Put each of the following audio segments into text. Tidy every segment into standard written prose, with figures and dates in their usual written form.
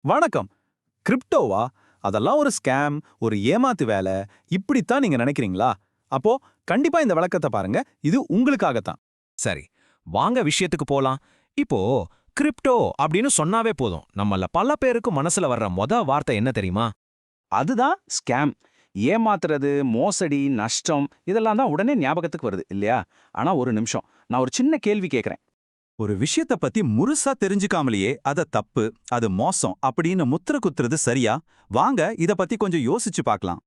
வணக்கம். கிரிப்டோவா? அதெல்லாம் ஒரு ஸ்கேம், ஒரு ஏமாத்து வேலை, இப்படித்தான் நீங்க நினைக்கிறீங்களா? அப்போ கண்டிப்பா இந்த விளக்கத்தை பாருங்க. இது உங்களுக்காகத்தான். சரி, வாங்க விஷயத்துக்கு போலாம். இப்போ கிரிப்டோ அப்படின்னு சொன்னாவே போதும், நம்மள பல பேருக்கு மனசுல வர்ற வார்த்தை என்ன தெரியுமா? அதுதான் ஸ்கேம். ஏமாத்துறது, மோசடி, நஷ்டம் இதெல்லாம் தான் உடனே ஞாபகத்துக்கு வருது இல்லையா? ஆனா ஒரு நிமிஷம், நான் ஒரு சின்ன கேள்வி கேட்கிறேன். ஒரு விஷயத்த பத்தி முழுசா தெரிஞ்சுக்காமலேயே அத தப்பு, அது மோசம் அப்படின்னு முத்திர குத்துறது சரியா? வாங்க இத பத்தி கொஞ்சம் யோசிச்சு பார்க்கலாம்.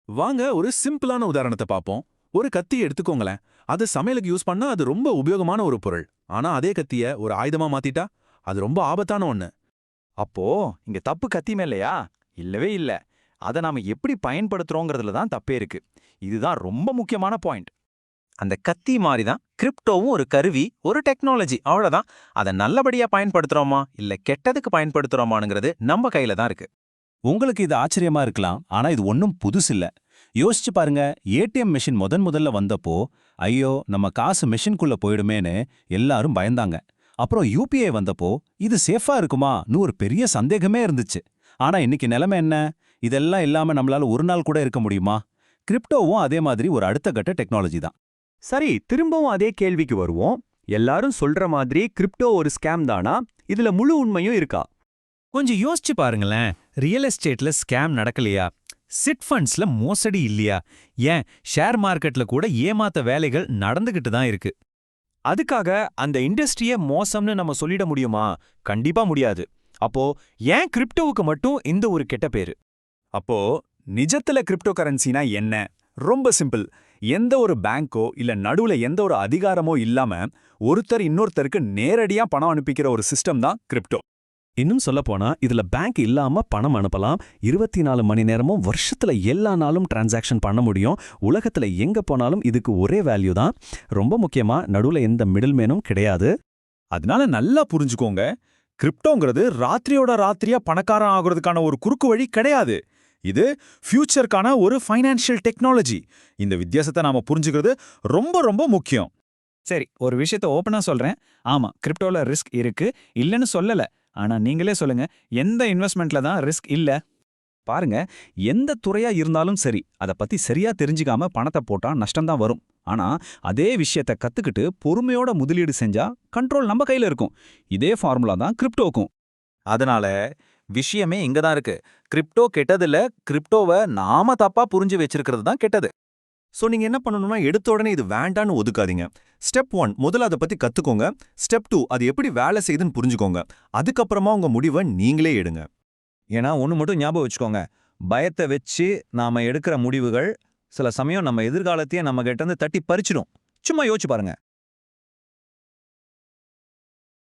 வாங்க ஒரு சிம்பிளான உதாரணத்தை பார்ப்போம். ஒரு கத்தியை எடுத்துக்கோங்களேன். அது சமையலுக்கு யூஸ் பண்ணா அது ரொம்ப உபயோகமான ஒரு பொருள். ஆனா அதே கத்திய ஒரு ஆயுதமா மாத்திட்டா அது ரொம்ப ஆபத்தான ஒண்ணு. அப்போ இங்க தப்பு கத்தி மேலையா? இல்லவே இல்ல. அத நாம எப்படி பயன்படுத்துறோங்கிறதுல தான் தப்பே இருக்கு. இதுதான் ரொம்ப முக்கியமான பாயிண்ட். அந்த கத்தி மாதிரி தான் கிரிப்டோவும் ஒரு கருவி, ஒரு டெக்னாலஜி, அவ்வளவுதான். அதை நல்லபடியா பயன்படுத்துறோமா இல்ல கெட்டதுக்கு பயன்படுத்துறோமாங்கிறது நம்ம கையில தான் இருக்கு. உங்களுக்கு இது ஆச்சரியமா இருக்கலாம், ஆனா இது ஒன்னும் புதுசு இல்ல. யோசிச்சு பாருங்க, ஏடிஎம் மெஷின் முதல்ல வந்தப்போ, ஐயோ நம்ம காசு மெஷின்குள்ள போயிடுமேன்னு எல்லாரும் பயந்தாங்க. அப்புறம் யுபிஐ வந்தப்போ, இது சேஃபா இருக்குமான்னு ஒரு பெரிய சந்தேகமே இருந்துச்சு. ஆனா இன்னைக்கு நிலைமை என்ன? இதெல்லாம் இல்லாம நம்மளால ஒரு நாள் கூட இருக்க முடியுமா? கிரிப்டோவும் அதே மாதிரி ஒரு அடுத்த கட்ட டெக்னாலஜி தான். சரி, திரும்பவும் அதே கேள்விக்கு வருவோம். எல்லாரும் சொல்ற மாதிரி கிரிப்டோ ஒரு ஸ்கேம் தானா? இதுல முழு உண்மையும் இருக்கா? கொஞ்சம் யோசிச்சு பாருங்களேன். ரியல் எஸ்டேட்ல ஸ்கேம் நடக்கலையா? சிட் ஃபண்ட்ஸ்ல மோசடி இல்லையா? ஏன் ஷேர் மார்க்கெட்ல கூட ஏமாத்த வேலைகள் நடந்துகிட்டு தான் இருக்கு. அதுக்காக அந்த இண்டஸ்ட்ரியே மோசம்னு நம்ம சொல்லிட முடியுமா? கண்டிப்பா முடியாது. அப்போ ஏன் கிரிப்டோவுக்கு மட்டும் இந்த ஒரு கெட்ட பேரு? அப்போ நிஜத்துல கிரிப்டோ கரன்சினா என்ன? ரொம்ப சிம்பிள். எந்த ஒரு பேங்கோ இல்ல நடுவுல எந்த ஒரு அதிகாரமோ இல்லாம ஒருத்தர் இன்னொருத்தருக்கு நேரடியா பணம் அனுப்பிக்கிற ஒரு சிஸ்டம் தான் கிரிப்டோ. இன்னும் சொல்லப்போனா இதுல பேங்க் இல்லாம பணம் அனுப்பலாம். 24 மணி நேரமும் வருஷத்துல எல்லா நாளும் டிரான்சாக்ஷன் பண்ண முடியும். உலகத்துல எங்க போனாலும் இதுக்கு ஒரே வேல்யூ தான். ரொம்ப முக்கியமா நடுவுல எந்த மிடில்மேனும் கிடையாது. அதனால நல்லா புரிஞ்சுக்கோங்க, கிரிப்டோங்கிறது ராத்திரியோட ராத்திரியா பணக்காரன் ஆகுறதுக்கான ஒரு குறுக்கு வழி கிடையாது. இது ஃபியூச்சருக்கான ஒரு ஃபைனான்ஷியல் டெக்னாலஜி. இந்த வித்தியாசத்தை நாம புரிஞ்சுக்கிறது ரொம்ப ரொம்ப முக்கியம். சரி, ஒரு விஷயத்த ஓப்பனா சொல்றேன். ஆமா, கிரிப்டோல ரிஸ்க் இருக்கு, இல்லன்னு சொல்லல. ஆனா நீங்களே சொல்லுங்க, எந்த இன்வெஸ்ட்மெண்ட்ல தான் ரிஸ்க் இல்ல? பாருங்க, எந்த துறையா இருந்தாலும் சரி, அத பத்தி சரியா தெரிஞ்சுக்காம பணத்தை போட்டா நஷ்டம் தான் வரும். ஆனா அதே விஷயத்த கத்துக்கிட்டு பொறுமையோட முதலீடு செஞ்சா கண்ட்ரோல் நம்ம கையில இருக்கும். இதே ஃபார்முலா தான் கிரிப்டோக்கும். அதனால விஷயமே இங்க தான் இருக்கு. கிரிப்டோ கெட்டதில்ல, கிரிப்டோவை நாம தப்பா புரிஞ்சு வச்சிருக்கிறது தான் கெட்டது. சோ நீங்க என்ன பண்ணணும்னா, எடுத்த உடனே இது வேண்டான்னு ஒதுக்காதீங்க. ஸ்டெப் 1 முதல்ல அதை பத்தி கத்துக்கோங்க. ஸ்டெப் 2 அது எப்படி வேலை செய்யுதுன்னு புரிஞ்சுக்கோங்க. அதுக்கப்புறமா உங்க முடிவை நீங்களே எடுங்க. ஏன்னா ஒண்ணு மட்டும் ஞாபகம் வச்சுக்கோங்க, பயத்தை வச்சு நாம எடுக்கிற முடிவுகள் சில சமயம் நம்ம எதிர்காலத்தையே நம்ம கிட்ட இருந்து தட்டி பறிச்சிடும். சும்மா யோசிச்சு பாருங்க.